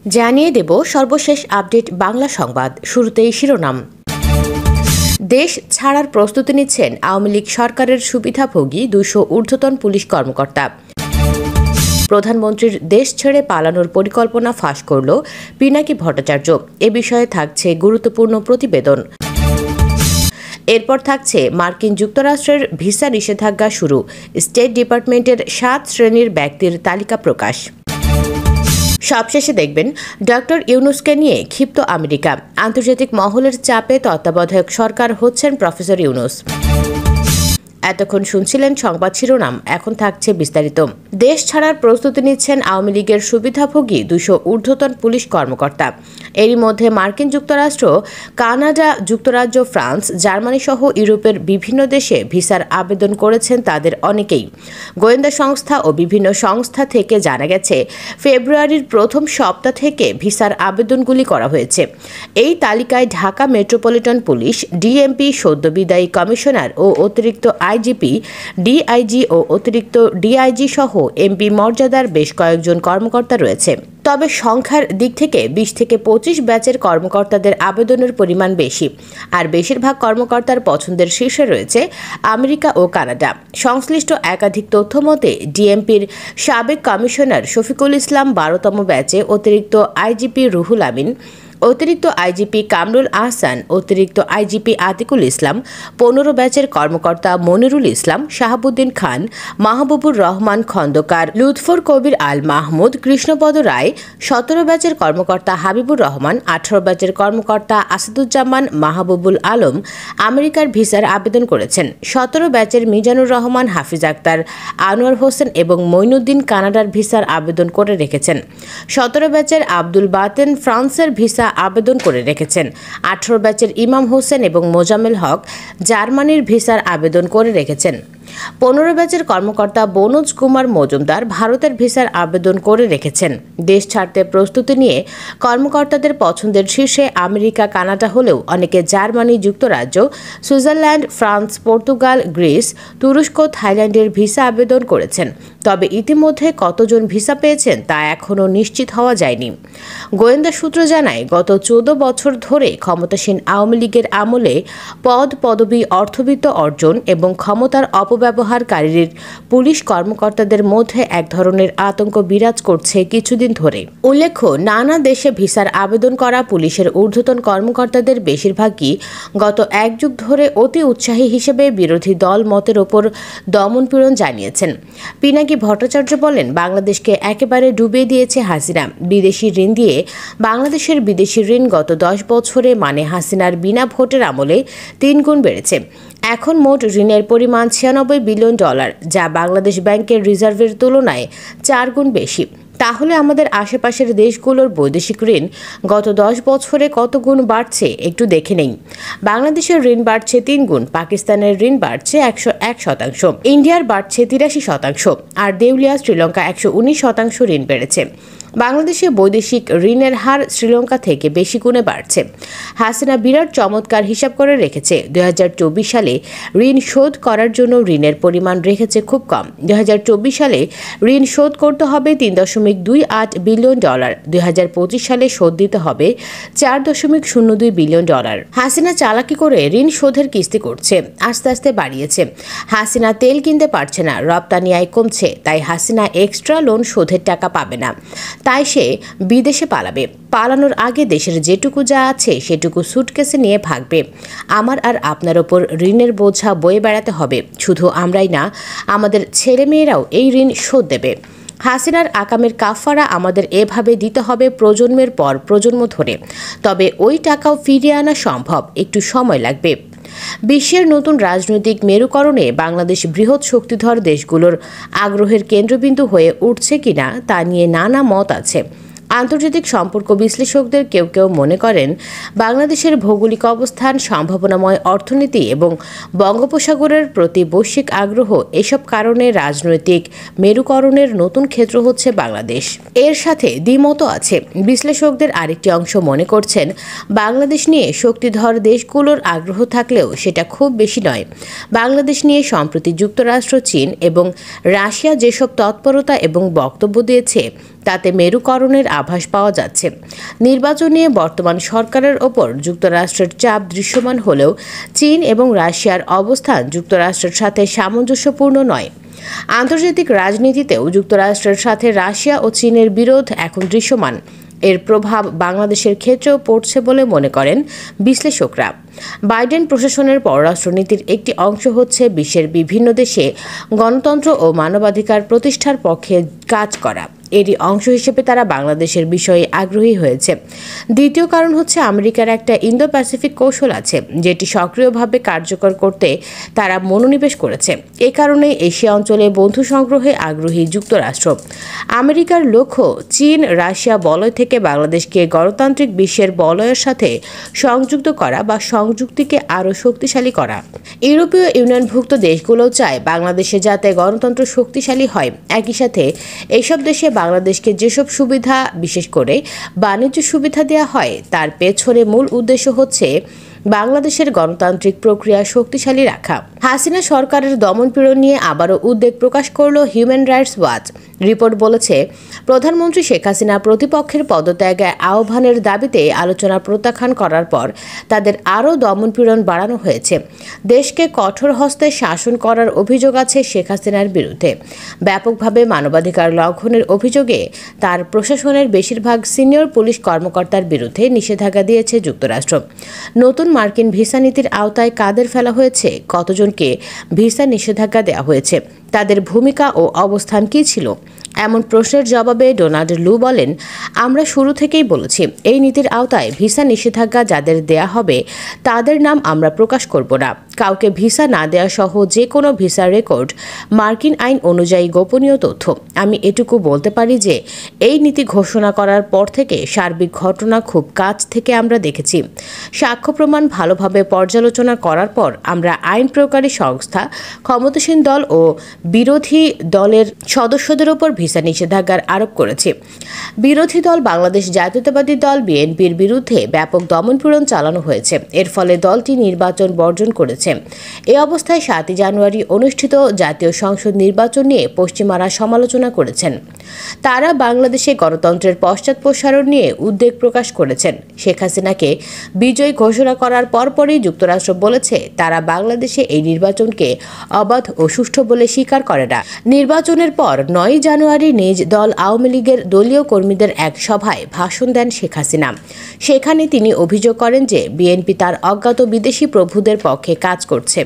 জানিয়ে দেব সর্বশেষ আপডেট বাংলা সংবাদ। শুরুতেই শিরোনাম। দেশ ছাড়ার প্রস্তুতি নিচ্ছেন আওয়ামী লীগ সরকারের সুবিধাভোগী 200 ঊর্ধ্বতন পুলিশ কর্মকর্তা। প্রধানমন্ত্রীর দেশ ছেড়ে পালানোর পরিকল্পনা ফাঁস করল পিনাকি ভট্টাচার্য। এ বিষয়ে থাকছে গুরুত্বপূর্ণ প্রতিবেদন। এরপর থাকছে মার্কিন যুক্তরাষ্ট্রের ভিসা নিষেধাজ্ঞা শুরু, স্টেট ডিপার্টমেন্টের 7 শ্রেণীর ব্যক্তির তালিকা প্রকাশ। সবশেষে দেখবেন ডক্টর ইউনূসকে নিয়ে ক্ষিপ্ত আমেরিকা, আন্তর্জাতিক মহলের চাপে তত্ত্বাবধায়ক সরকার হচ্ছেন প্রফেসর ইউনূস। এতক্ষণ শুনছিলেন সংবাদ শিরোনাম, এখন থাকছে বিস্তারিত। দেশ ছাড়ার প্রস্তুতি নিচ্ছেন আওয়ামী লীগের সুবিধাভোগী 200 ঊর্ধ্বতন পুলিশ কর্মকর্তা। এরই মধ্যে মার্কিন যুক্তরাষ্ট্র, কানাডা, যুক্তরাজ্য, ফ্রান্স, জার্মানি সহ ইউরোপের বিভিন্ন দেশে ভিসার আবেদন করেছেন তাদের অনেকেই। গোয়েন্দা সংস্থা ও বিভিন্ন সংস্থা থেকে জানা গেছে, ফেব্রুয়ারির প্রথম সপ্তাহ থেকে ভিসার আবেদনগুলি করা হয়েছে। এই তালিকায় ঢাকা মেট্রোপলিটন পুলিশ, ডিএমপি, সদ্য বিদায়ী কমিশনার ও অতিরিক্ত আইজিপি, ডিআইজি ও অতিরিক্ত ডিআইজি সহ এমপি মর্যাদার বেশ কয়েকজন কর্মকর্তা রয়েছে। তবে সংখ্যার দিক থেকে 20 থেকে 25 ব্যাচের কর্মকর্তাদের আবেদনের পরিমাণ বেশি, আর বেশিরভাগ কর্মকর্তার পছন্দের শীর্ষে রয়েছে আমেরিকা ও কানাডা। সংশ্লিষ্ট একাধিক তথ্য মতে, ডিএমপির সাবেক কমিশনার শফিকুল ইসলাম 12তম ব্যাচে, অতিরিক্ত আইজিপি রুহুল আমিন, অতিরিক্ত আইজিপি কামরুল আহসান, অতিরিক্ত আইজিপি আতিকুল ইসলাম, 15 ব্যাচের কর্মকর্তা মনিরুল ইসলাম, শাহাবুদ্দিন খান, মাহবুবুর রহমান খন্দকার, লুৎফর কবির আল মাহমুদ, কৃষ্ণপদ রায়, 17 ব্যাচের কর্মকর্তা হাবিবুর রহমান, 18 ব্যাচের কর্মকর্তা আসাদুজ্জামান মাহবুবুল আলম আমেরিকার ভিসার আবেদন করেছেন। 17 ব্যাচের মিজানুর রহমান, হাফিজ আক্তার, আনোয়ার হোসেন এবং মঈনুদ্দিন কানাডার ভিসার আবেদন করে রেখেছেন। 17 ব্যাচের আব্দুল বাতেন ফ্রান্সের ভিসা আবেদন করে রেখেছেন। 18 ব্যাচের ইমাম হোসেন এবং মোজাম্মেল হক জার্মানির ভিসার আবেদন করে রেখেছেন। 15 ব্যাচের কর্মকর্তা বনোজ কুমার মজুমদার ভারতের ভিসার আবেদন করে রেখেছেন। দেশ ছাড়তে প্রস্তুতি নিয়ে কর্মকর্তাদের পছন্দের শীর্ষে আমেরিকা, কানাডা হলেও অনেকে জার্মানি, যুক্তরাজ্য, সুইজারল্যান্ড, ফ্রান্স, পর্তুগাল, গ্রিস, তুরস্ক, থাইল্যান্ডের ভিসা আবেদন করেছেন। তবে ইতিমধ্যে কতজন ভিসা পেয়েছেন তা এখনও নিশ্চিত হওয়া যায়নি। গোয়েন্দা সূত্র জানায়, গত 14 বছর ধরে ক্ষমতাসীন আওয়ামী লীগের আমলে পদ, পদবি, অর্থবিত্ত অর্জন এবং ক্ষমতার অপব্যবহারকারীর পুলিশ কর্মকর্তাদের মধ্যে এক ধরনের আতঙ্ক বিরাজ করছে কিছুদিন ধরে। উল্লেখ্য, নানা দেশে ভিসার আবেদন করা পুলিশের ঊর্ধ্বতন কর্মকর্তাদের বেশিরভাগই গত 1 যুগ ধরে অতি উৎসাহী হিসেবে বিরোধী দল মতের ওপর দমনপীড়ন জানিয়েছেন। পিনাকি ভট্টাচার্য বলেন, বাংলাদেশকে একেবারে ডুবিয়ে দিয়েছে হাসিনা। বিদেশি ঋণ দিয়ে বাংলাদেশের বিদেশি ঋণ গত 10 বছরে মানে হাসিনার বিনা ভোটের আমলে 3 গুণ বেড়েছে। এখন মোট ঋণের পরিমাণ $96 বিলিয়ন, যা বাংলাদেশ ব্যাংকের রিজার্ভের তুলনায় 4 গুণ বেশি। তাহলে আমাদের আশেপাশের দেশগুলোর বৈদেশিক ঋণ গত 10 বছরে কত গুণ বাড়ছে একটু দেখে নেই। বাংলাদেশের ঋণ বাড়ছে 3 গুণ, পাকিস্তানের ঋণ বাড়ছে 101%, ইন্ডিয়ার বাড়ছে 83%, আর দেউলিয়া শ্রীলঙ্কা 119% ঋণ বেড়েছে। বাংলাদেশে বৈদেশিক ঋণের হার শ্রীলঙ্কা থেকে বেশি গুণে বাড়ছে। হাসিনা বিরাট চমৎকার হিসাব করে রেখেছে। 2024 সালে ঋণ শোধ করার জন্য ঋণের পরিমাণ রেখেছে খুব কম। 2024 সালে ঋণ শোধ করতে হবে $3.28 বিলিয়ন, 2025 সালে শোধ দিতে হবে $4.02 বিলিয়ন। হাসিনা চালাকি করে ঋণ শোধের কিস্তি করছে, আস্তে আস্তে বাড়িয়েছে। হাসিনা তেল কিনতে পারছে না, রপ্তানি আয় কমছে, তাই হাসিনা এক্সট্রা লোন শোধের টাকা পাবে না, তাই সে বিদেশে পালাবে। পালানোর আগে দেশের যেটুকু যা আছে সেটুকু সুটকেসে নিয়ে ভাগবে। আমার আর আপনার ওপর ঋণের বোঝা বয়ে বেড়াতে হবে। শুধু আমরাই না, আমাদের ছেলেমেয়েরাও এই ঋণ শোধ দেবে। হাসিনার আকামের কাফারা আমাদের এভাবে দিতে হবে প্রজন্মের পর প্রজন্ম ধরে। তবে ওই টাকাও ফিরিয়ে আনা সম্ভব, একটু সময় লাগবে। বিশ্বের নতুন রাজনৈতিক মেরুকরণে বাংলাদেশ বৃহৎ শক্তিধর দেশগুলোর আগ্রহের কেন্দ্রবিন্দু হয়ে উঠছে কিনা তা নিয়ে নানা মত আছে। আন্তর্জাতিক সম্পর্ক বিশ্লেষকদের কেউ কেউ মনে করেন, বাংলাদেশের ভৌগোলিক অবস্থান, সম্ভাবনাময় অর্থনীতি এবং বঙ্গোপসাগরের প্রতি বৈশ্বিক আগ্রহ, এসব কারণে রাজনৈতিক মেরুকরণের নতুন ক্ষেত্র হচ্ছে বাংলাদেশ। এর সাথে দ্বিমতও আছে। বিশ্লেষকদের আরেকটি অংশ মনে করছেন, বাংলাদেশ নিয়ে শক্তিধর দেশগুলোর আগ্রহ থাকলেও সেটা খুব বেশি নয়। বাংলাদেশ নিয়ে সম্প্রতি যুক্তরাষ্ট্র, চীন এবং রাশিয়া যেসব তৎপরতা এবং বক্তব্য দিয়েছে তাতে মেরুকরণের আভাস পাওয়া যাচ্ছে। নির্বাচন নিয়ে বর্তমান সরকারের ওপর যুক্তরাষ্ট্রের চাপ দৃশ্যমান হলেও চীন এবং রাশিয়ার অবস্থান যুক্তরাষ্ট্রের সাথে সামঞ্জস্যপূর্ণ নয়। আন্তর্জাতিক রাজনীতিতেও যুক্তরাষ্ট্রের সাথে রাশিয়া ও চীনের বিরোধ এখন দৃশ্যমান। এর প্রভাব বাংলাদেশের ক্ষেত্রেও পড়ছে বলে মনে করেন বিশ্লেষকরা। বাইডেন প্রশাসনের পররাষ্ট্রনীতির একটি অংশ হচ্ছে বিশ্বের বিভিন্ন দেশে গণতন্ত্র ও মানবাধিকার প্রতিষ্ঠার পক্ষে কাজ করা। এরই অংশ হিসেবে তারা বাংলাদেশের বিষয়ে আগ্রহী হয়েছে। দ্বিতীয় কারণ হচ্ছে আমেরিকার একটা ইন্দো প্যাসিফিক কৌশল আছে, যেটি সক্রিয়ভাবে কার্যকর করতে তারা মনোনিবেশ করেছে। এ কারণে এশিয়া অঞ্চলে বন্ধু সংগ্রহে আগ্রহী যুক্তরাষ্ট্র। আমেরিকার লক্ষ্য চীন রাশিয়া বলয় থেকে বাংলাদেশকে গণতান্ত্রিক বিশ্বের বলয়ের সাথে সংযুক্ত করা বা সংযুক্তিকে আরও শক্তিশালী করা। ইউরোপীয় ইউনিয়নভুক্ত দেশগুলোও চায় বাংলাদেশে যাতে গণতন্ত্র শক্তিশালী হয়। একই সাথে এইসব দেশে বাংলাদেশকে যেসব সুবিধা, বিশেষ করে বাণিজ্য সুবিধা দেওয়া হয়, তার পেছনে মূল উদ্দেশ্য হচ্ছে বাংলাদেশের গণতান্ত্রিক প্রক্রিয়া শক্তিশালী রাখা। হাসিনা সরকারের দমনপীড়ন নিয়ে আবারও উদ্বেগ প্রকাশ করল হিউম্যান রাইটস ওয়াচ। রিপোর্ট বলেছে, প্রধানমন্ত্রী শেখ হাসিনা প্রতিপক্ষের পদত্যাগের আহ্বানের দাবিতে আলোচনা প্রত্যাখ্যান করার পর তাদের আরও দমনপীড়ন বাড়ানো হয়েছে। দেশকে কঠোর হস্তে শাসন করার অভিযোগ আছে শেখ হাসিনার বিরুদ্ধে। ব্যাপকভাবে মানবাধিকার লঙ্ঘনের অভিযোগে তার প্রশাসনের বেশিরভাগ সিনিয়র পুলিশ কর্মকর্তার বিরুদ্ধে নিষেধাজ্ঞা দিয়েছে যুক্তরাষ্ট্র। নতুন মার্কিন ভিসা নীতির আওতায় কাদের ফেলা হয়েছে, কতজনকে ভিসা নিষেধাজ্ঞা দেওয়া হয়েছে, তাদের ভূমিকা ও অবস্থান কী ছিল? এমন প্রশ্নের জবাবে ডোনাল্ড লু বলেন, আমরা শুরু থেকেই বলেছি, এই নীতির আওতায় ভিসা নিষেধাজ্ঞা যাদের দেয়া হবে তাদের নাম আমরা প্রকাশ করব না। কাউকে ভিসা না দেওয়া সহ যে কোনো ভিসার রেকর্ড মার্কিন আইন অনুযায়ী গোপনীয় তথ্য। আমি এটুকু বলতে পারি যে এই নীতি ঘোষণা করার পর থেকে সার্বিক ঘটনা খুব কাছ থেকে আমরা দেখেছি। সাক্ষ্য প্রমাণ ভালোভাবে পর্যালোচনা করার পর আমরা আইন প্রয়োগকারী সংস্থা, ক্ষমতাসীন দল ও বিরোধী দলের সদস্যদের ওপর ভিসা নিষেধাজ্ঞার আরোপ করেছে। বিরোধী দল বাংলাদেশ জাতীয়তাবাদী দল বিএনপির বিরুদ্ধে ব্যাপক দমনপীড়ন চালানো হয়েছে। এর ফলে দলটি নির্বাচন বর্জন করেছে। এ অবস্থায় 7 জানুয়ারি অনুষ্ঠিত জাতীয় সংসদ নির্বাচন নিয়ে পশ্চিমারা সমালোচনা করেছেন। তারা বাংলাদেশে গণতন্ত্রের পশ্চাৎপসারণ নিয়ে উদ্বেগ প্রকাশ করেছেন। শেখ হাসিনাকে বিজয়ী ঘোষণা করার পরপরই যুক্তরাষ্ট্র বলেছে তারা বাংলাদেশে এই নির্বাচনকে অবাধ ও সুষ্ঠু বলে স্বীকার করে না। নির্বাচনের পর 9 জানুয়ারি নিজ দল আওয়ামী লীগের দলীয় কর্মীদের এক সভায় ভাষণ দেন শেখ হাসিনা। সেখানে তিনি অভিযোগ করেন যে বিএনপি তার অজ্ঞাত বিদেশি প্রভুদের পক্ষে কাজ করছে।